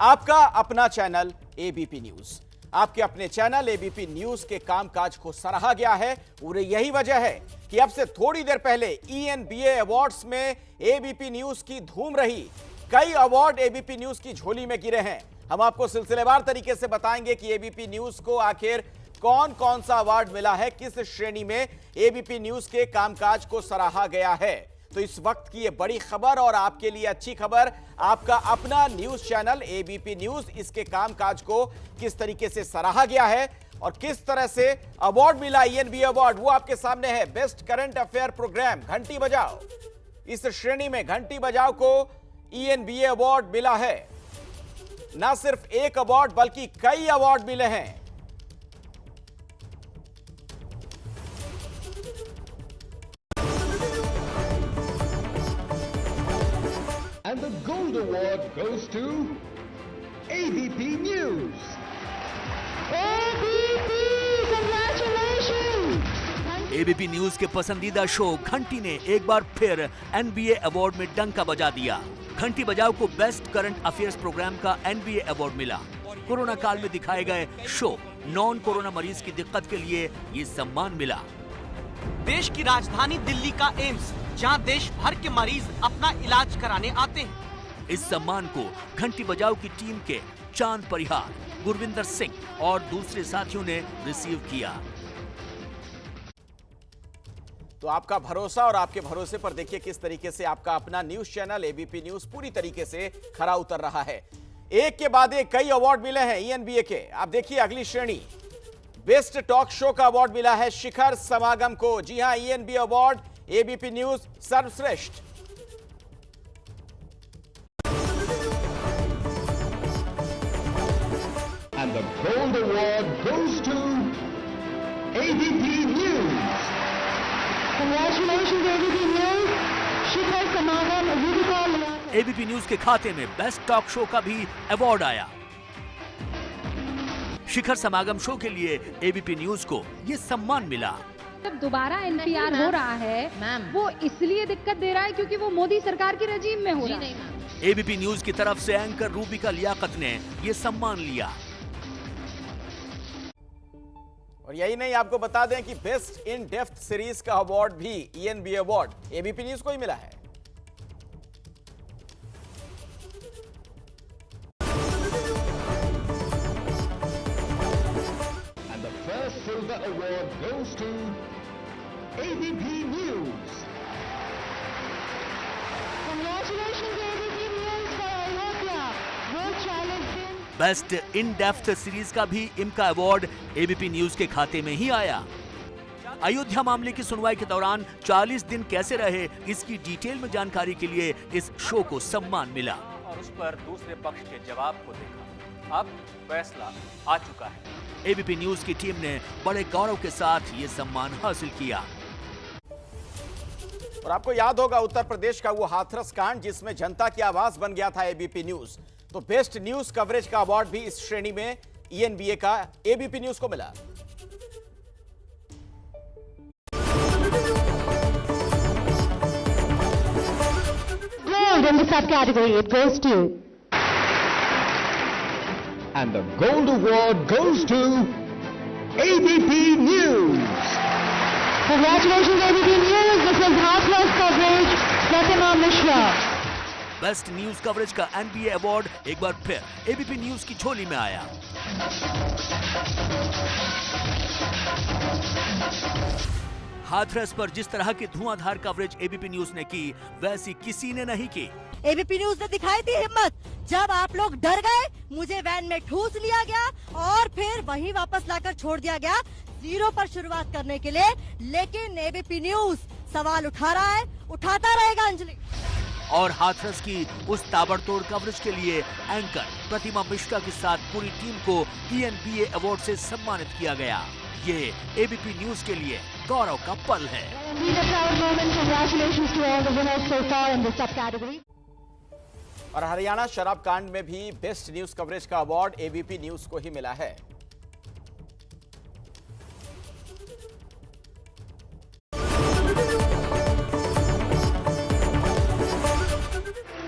आपका अपना channel ABP news. आपके अपने चैनल एबीपी न्यूज के कामकाज को सराहा गया है और यही वजह है कि अब से थोड़ी देर पहले ईएनबीए अवार्ड्स में एबीपी न्यूज की धूम रही। कई अवार्ड एबीपी न्यूज की झोली में गिरे हैं। हम आपको सिलसिलेवार तरीके से बताएंगे कि एबीपी न्यूज को आखिर कौन कौन सा अवार्ड मिला है, किस श्रेणी में एबीपी न्यूज के कामकाज को सराहा गया है। तो इस वक्त की ये बड़ी खबर और आपके लिए अच्छी खबर, आपका अपना न्यूज चैनल एबीपी न्यूज, इसके कामकाज को किस तरीके से सराहा गया है और किस तरह से अवार्ड मिला, ईएनबीए अवार्ड, वो आपके सामने है। बेस्ट करंट अफेयर प्रोग्राम घंटी बजाओ, इस श्रेणी में घंटी बजाओ को ईएनबीए अवार्ड मिला है। ना सिर्फ एक अवार्ड बल्कि कई अवार्ड मिले हैं। And the Gold Award goes to ABP News. ABP, congratulations! ABP news के पसंदीदा शो घंटी ने एक बार फिर एनबीए अवार्ड में डंका बजा दिया। घंटी बजाओ को बेस्ट करंट अफेयर्स प्रोग्राम का एनबीए अवार्ड मिला। कोरोना काल में दिखाए गए शो नॉन कोरोना मरीज की दिक्कत के लिए ये सम्मान मिला। देश की राजधानी दिल्ली का एम्स, जहां देश भर के मरीज अपना इलाज कराने आते हैं। इस सम्मान को घंटी बजाओ की टीम के चांद परिहार, गुरविंदर सिंह और दूसरे साथियों ने रिसीव किया। तो आपका भरोसा और आपके भरोसे पर देखिए किस तरीके से आपका अपना न्यूज चैनल एबीपी न्यूज पूरी तरीके से खरा उतर रहा है। एक के बाद एक कई अवार्ड मिले हैं ईएनबीए के। आप देखिए अगली श्रेणी, बेस्ट टॉक शो का अवार्ड मिला है शिखर समागम को। जी हां, ईएनबीए अवार्ड एबीपी न्यूज सर्वश्रेष्ठ। And the Gold Award goes to ABP News. Congratulations, ABP News. शिखर समागम युविका मिला। एबीपी न्यूज के खाते में बेस्ट टॉक शो का भी अवार्ड आया। शिखर समागम शो के लिए एबीपी न्यूज को ये सम्मान मिला। जब दोबारा एनपीआर हो रहा है वो इसलिए दिक्कत दे रहा है क्योंकि वो मोदी सरकार के रजीम में हो रहा है। एबीपी न्यूज की तरफ से एंकर रूबिका लियाकत ने ये सम्मान लिया। और यही नहीं, आपको बता दें कि बेस्ट इन डेप्थ सीरीज का अवार्ड भी ईएनबीए अवार्ड एबीपी न्यूज को ही मिला है। And the first Silver Award goes to ABP News. Congratulations, ABP News for Ayodhya. World Challenge Win. Best in depth series का भी इनका अवार्ड एबीपी न्यूज के खाते में ही आया। अयोध्या मामले की सुनवाई के दौरान 40 दिन कैसे रहे, इसकी डिटेल में जानकारी के लिए इस शो को सम्मान मिला और उस पर दूसरे पक्ष के जवाब को देखा। अब फैसला आ चुका है। एबीपी न्यूज की टीम ने बड़े गौरव के साथ ये सम्मान हासिल किया। और आपको याद होगा उत्तर प्रदेश का वो हाथरस कांड जिसमें जनता की आवाज बन गया था एबीपी न्यूज। तो बेस्ट न्यूज कवरेज का अवार्ड भी इस श्रेणी में ईएनबीए का एबीपी न्यूज को मिला। Gold in the subcategory, it goes to. And the Gold Award goes to ABP News. Congratulations, ABP News. This is Hathras coverage. Pratima Mishra. Best news coverage का NBA award एक बार फिर ABP news की झोली में आया। हाथरस पर जिस तरह की धुआंधार कवरेज एबीपी न्यूज ने की, वैसी किसी ने नहीं की। एबीपी न्यूज ने दिखाई थी हिम्मत। जब आप लोग डर गए, मुझे वैन में ठूस लिया गया और फिर वहीं वापस लाकर छोड़ दिया गया जीरो पर शुरुआत करने के लिए। लेकिन एबीपी न्यूज सवाल उठा रहा है, उठाता रहेगा। अंजलि और हाथरस की उस ताबड़तोड़ कवरेज के लिए एंकर प्रतिमा मिश्रा के साथ पूरी टीम को ईएनबीए अवार्ड से सम्मानित किया गया। ये एबीपी न्यूज के लिए गौरव का पल है। Congratulations to all the winners so far in the subcategory. और हरियाणा शराब कांड में भी बेस्ट न्यूज कवरेज का अवार्ड एबीपी न्यूज को ही मिला है।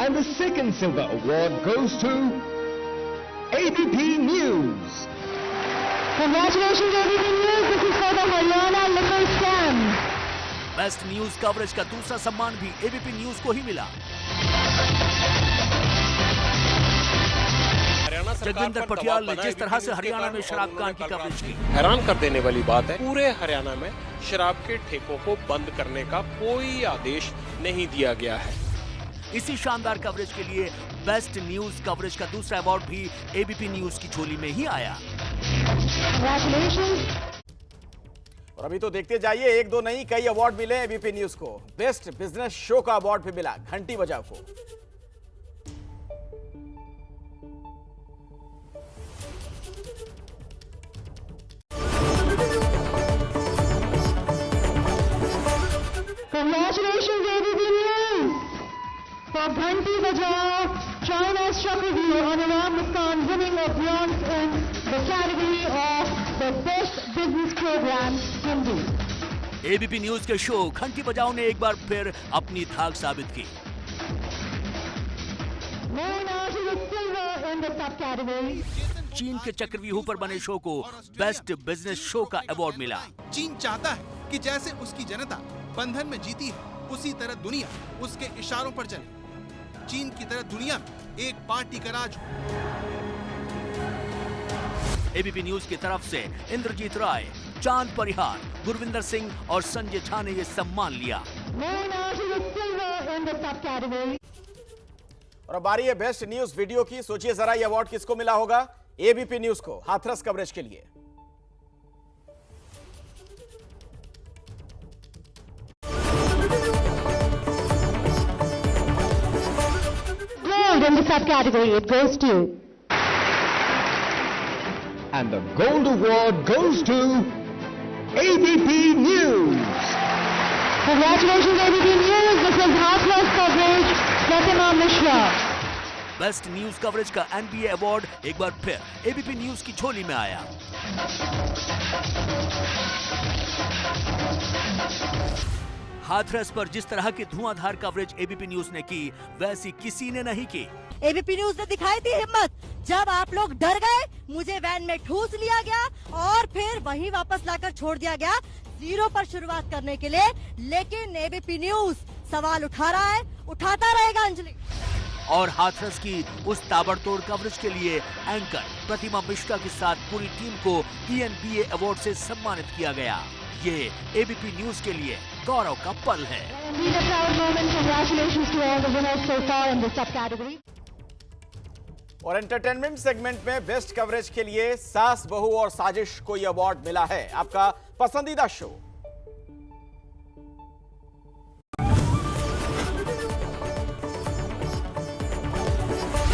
And the second Silver Award goes to ABP News. Congratulations ABP News, this is for the Haryana liquor scam. Best news coverage का दूसरा सम्मान भी एबीपी न्यूज को ही मिला। जगविंदर पटियाल ने जिस तरह से हरियाणा में शराब कांड की कवरेज की, हैरान कर देने वाली बात है, पूरे हरियाणा में शराब के ठेकों को बंद करने का कोई आदेश नहीं दिया गया है। इसी शानदार कवरेज के लिए बेस्ट न्यूज कवरेज का दूसरा अवार्ड भी एबीपी न्यूज की झोली में ही आया। और अभी तो देखते जाइए, एक दो नहीं कई अवार्ड मिले एबीपी न्यूज को। बेस्ट बिजनेस शो का अवार्ड भी मिला घंटी बजाओ को। Congratulations ABP News for Ghanti Bajao, China struck with you on Aram Muskan winning a bronze in the category of the best business program Hindi. ABP news के show घंटी बजाओ ने एक बार फिर अपनी धाक साबित की। Moving on to the silver in the subcategory. चीन के चक्रव्यूह पर बने शो को बेस्ट बिजनेस शो का अवार्ड मिला। चीन चाहता है कि जैसे उसकी जनता बंधन में जीती है, उसी तरह दुनिया उसके इशारों पर चले। चीन की तरह दुनिया में एक पार्टी का राज हो। एबीपी न्यूज की तरफ से इंद्रजीत राय, चांद परिहार, गुरविंदर सिंह और संजय झा ने ये सम्मान लिया। Moving on to the silver in the subcategory. और अब बारी है बेस्ट न्यूज वीडियो की। सोचिए जरा ये अवार्ड किसको मिला होगा? एबीपी न्यूज को, हाथरस कवरेज के लिए। Gold in the subcategory, it goes to. And the gold award goes to ABP News. Congratulations ABP News, this is Hathras coverage, Pratima Mishra. Best news coverage का NBA award एक बार फिर ABP news की झोली में आया। हाथरस पर जिस तरह की धुआंधार कवरेज एबीपी न्यूज ने की, वैसी किसी ने नहीं की। एबीपी न्यूज ने दिखाई थी हिम्मत, जब आप लोग डर गए, मुझे वैन में ठूस लिया गया और फिर वहीं वापस लाकर छोड़ दिया गया जीरो पर शुरुआत करने के लिए। लेकिन एबीपी न्यूज सवाल उठा रहा है, उठाता रहेगा अंजलि। और हाथरस की उस ताबड़तोड़ कवरेज के लिए एंकर प्रतिमा मिश्रा के साथ पूरी टीम को ईएनबीए अवार्ड से सम्मानित किया गया। ये एबीपी न्यूज के लिए गौरव का पल है। Indeed a proud moment. Congratulations to all the winners so far in this subcategory. और एंटरटेनमेंट सेगमेंट में बेस्ट कवरेज के लिए सास बहू और साजिश को यह अवार्ड मिला है। आपका पसंदीदा show.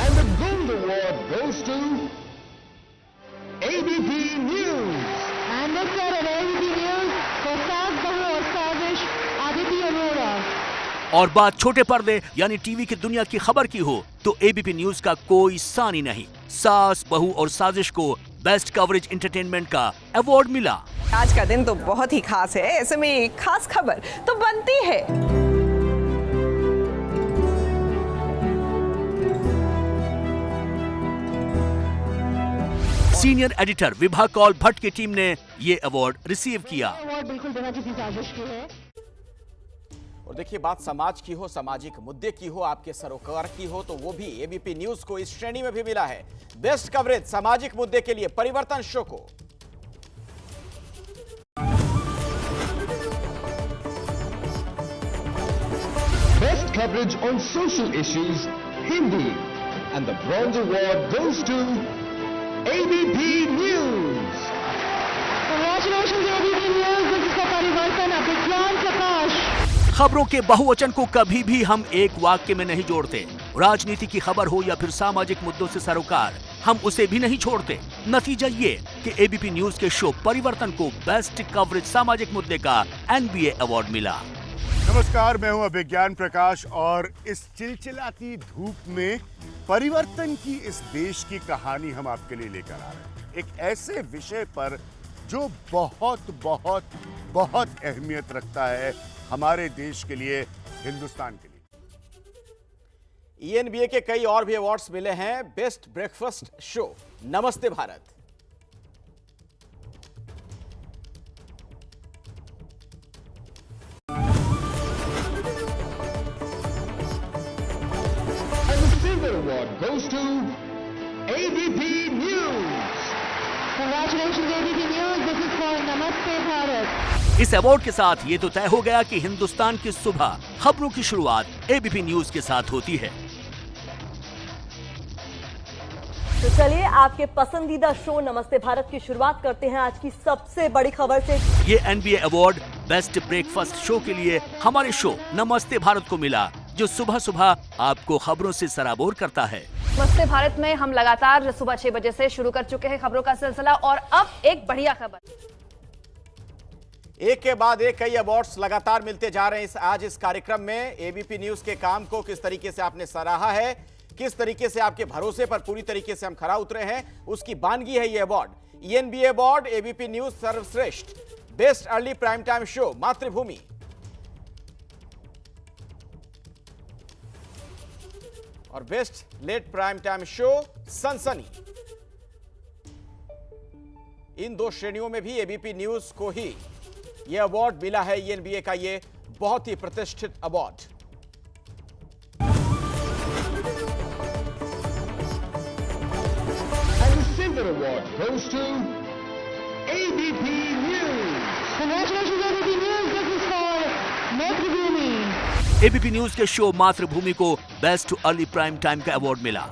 And the gold award goes to ABP News. And this year at ABP News for Saas Bahu और साजिश आदित्य अरोड़ा। और बात छोटे पर्दे यानी टीवी की दुनिया की खबर की हो तो एबीपी न्यूज का कोई सानी नहीं। सास बहू और साजिश को बेस्ट कवरेज एंटरटेनमेंट का अवार्ड मिला। आज का दिन तो बहुत ही खास है, ऐसे में एक खास खबर तो बनती है। सीनियर एडिटर विभा कौल भट्ट की टीम ने ये अवार्ड रिसीव किया। अवार्ड बिल्कुल बिना किसी साजिश के है। और देखिए, बात समाज की हो, सामाजिक मुद्दे की हो, आपके सरोकार की हो, तो वो भी एबीपी न्यूज को इस श्रेणी में भी मिला है। बेस्ट कवरेज सामाजिक मुद्दे के लिए परिवर्तन शो को। Best coverage on social issues, Hindi. And the bronze award goes to ABP News. Congratulations ABP News, this is for परिवर्तन अभिज्ञान प्रकाश। खबरों के बहुवचन को कभी भी हम एक वाक्य में नहीं जोड़ते। राजनीति की खबर हो या फिर सामाजिक मुद्दों से सरोकार, हम उसे भी नहीं छोड़ते। नतीजा ये कि एबीपी न्यूज के शो परिवर्तन को बेस्ट कवरेज सामाजिक मुद्दे का एनबीए अवार्ड मिला। नमस्कार, मैं हूं अभिज्ञान प्रकाश और इस चिलचिलाती धूप में परिवर्तन की इस देश की कहानी हम आपके लिए लेकर आ रहे हैं। एक ऐसे विषय पर जो बहुत बहुत बहुत अहमियत रखता है हमारे देश के लिए, हिंदुस्तान के लिए। ENBA के कई और भी अवार्ड्स मिले हैं। बेस्ट ब्रेकफास्ट शो नमस्ते Bharat, And the silver award goes to ABP News. Congratulations ABP News. This is for Namaste Bharat. इस अवार्ड के साथ ये तो तय हो गया कि हिंदुस्तान की सुबह खबरों की शुरुआत एबीपी न्यूज के साथ होती है। तो चलिए आपके पसंदीदा शो नमस्ते भारत की शुरुआत करते हैं आज की सबसे बड़ी खबर से। ये NBA award best breakfast show के लिए हमारे शो नमस्ते भारत को मिला, जो सुबह सुबह आपको खबरों से सराबोर करता है। नमस्ते भारत में हम लगातार सुबह 6 बजे से शुरू कर चुके हैं खबरों का सिलसिला, और अब एक बढ़िया खबर। एक के बाद एक कई अवार्ड्स लगातार मिलते जा रहे हैं। आज इस कार्यक्रम में एबीपी न्यूज के काम को किस तरीके से आपने सराहा है, किस तरीके से आपके भरोसे पर पूरी तरीके से हम खरा उतरे हैं, उसकी बानगी है ये award. ENBA award, ABP news सर्वश्रेष्ठ best early prime time show Matribhoomi, और best late prime time show Sansani. इन दो श्रेणियों में भी एबीपी न्यूज को ही यह अवार्ड मिला है। ENBA का ये बहुत ही प्रतिष्ठित award. And the silver award goes to ABP News. Congratulations ABP News. This is for Mathrubhumi. ABP news के शो मातृभूमि को बेस्ट अर्ली प्राइम टाइम का अवार्ड मिला।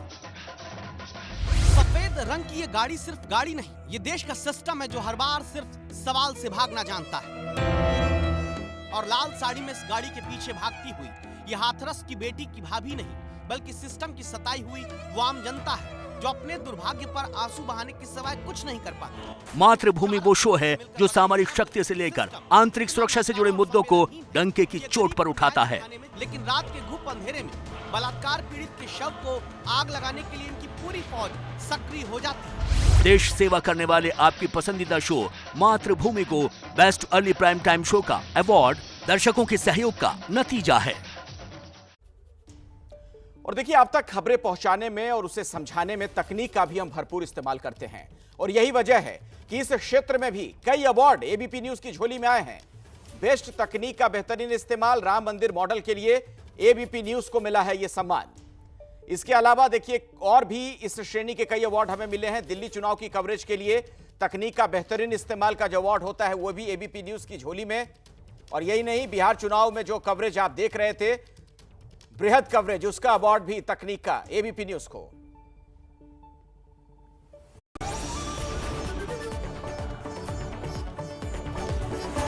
सफेद रंग की ये गाड़ी सिर्फ गाड़ी नहीं, ये देश का सिस्टम है जो हर बार सिर्फ सवाल से भागना जानता है। और लाल साड़ी में इस गाड़ी के पीछे भागती हुई ये हाथरस की बेटी की भाभी नहीं, बल्कि सिस्टम की सताई हुई वो आम जनता है जो अपने दुर्भाग्य पर आंसू बहाने के सिवाय कुछ नहीं कर पाती। मातृभूमि वो शो है जो सामरिक शक्ति से लेकर आंतरिक सुरक्षा से जुड़े मुद्दों को डंके की चोट पर उठाता है। लेकिन रात के घुप अंधेरे में बलात्कार पीड़ित के शव को आग लगाने के लिए इनकी पूरी फौज सक्रिय हो जाती है। देश सेवा करने वाले आपकी पसंदीदा शो मातृभूमि को best early prime time show का अवार्ड दर्शकों के सहयोग का नतीजा है। और देखिए, अब तक खबरें पहुंचाने में और उसे समझाने में तकनीक का भी हम भरपूर इस्तेमाल करते हैं, और यही वजह है कि इस क्षेत्र में भी कई अवार्ड एबीपी न्यूज की झोली में आए हैं। बेस्ट तकनीक का बेहतरीन इस्तेमाल राम मंदिर मॉडल के लिए एबीपी न्यूज को मिला है यह सम्मान। इसके अलावा देखिए, और भी इस श्रेणी के कई अवार्ड हमें मिले हैं। दिल्ली चुनाव की कवरेज के लिए तकनीक का बेहतरीन इस्तेमाल का जो अवार्ड होता है वो भी एबीपी न्यूज की झोली में। और यही नहीं, बिहार चुनाव में जो कवरेज आप देख रहे थे, बृहद कवरेज, उसका अवार्ड भी तकनीक का एबीपी न्यूज को।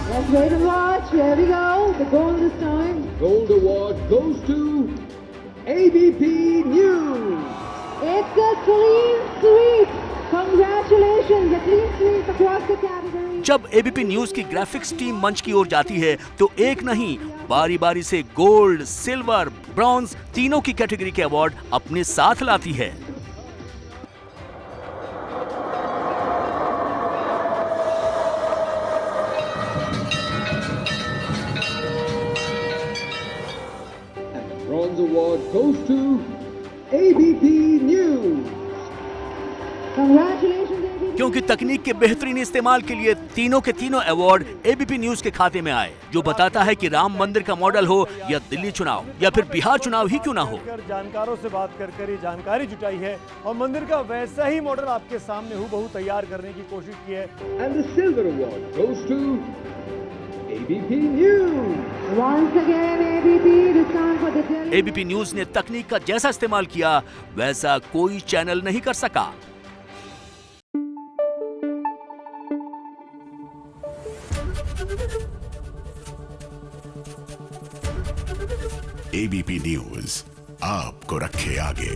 Let's wait and watch. Here we go. The gold this time. Gold award goes to ABP News. It's a clean sweep. Congratulations, a clean sweep across the category. जब ABP news की graphics team मंच की ओर जाती है तो एक नहीं, बारी बारी से गोल्ड, सिल्वर, ब्रॉन्ज तीनों की कैटेगरी के अवार्ड अपने साथ लाती है। Bronze award goes to ABP News. Congratulations ABP. क्योंकि तकनीक के बेहतरीन इस्तेमाल के लिए तीनों के तीनों अवार्ड एबीपी न्यूज के खाते में आए, जो बताता है कि राम मंदिर का मॉडल हो या दिल्ली चुनाव या फिर बिहार चुनाव ही क्यों ना हो। जानकारों से बात कर ये जानकारी जुटाई है और मंदिर का वैसा ही मॉडल आपके सामने हूबहू तैयार करने की कोशिश की है। And the silver award goes to ABP News. Once again ABP, this time for the Delhi. ABP news ने तकनीक का जैसा इस्तेमाल किया वैसा कोई चैनल नहीं कर सका। एबीपी न्यूज आपको रखे आगे।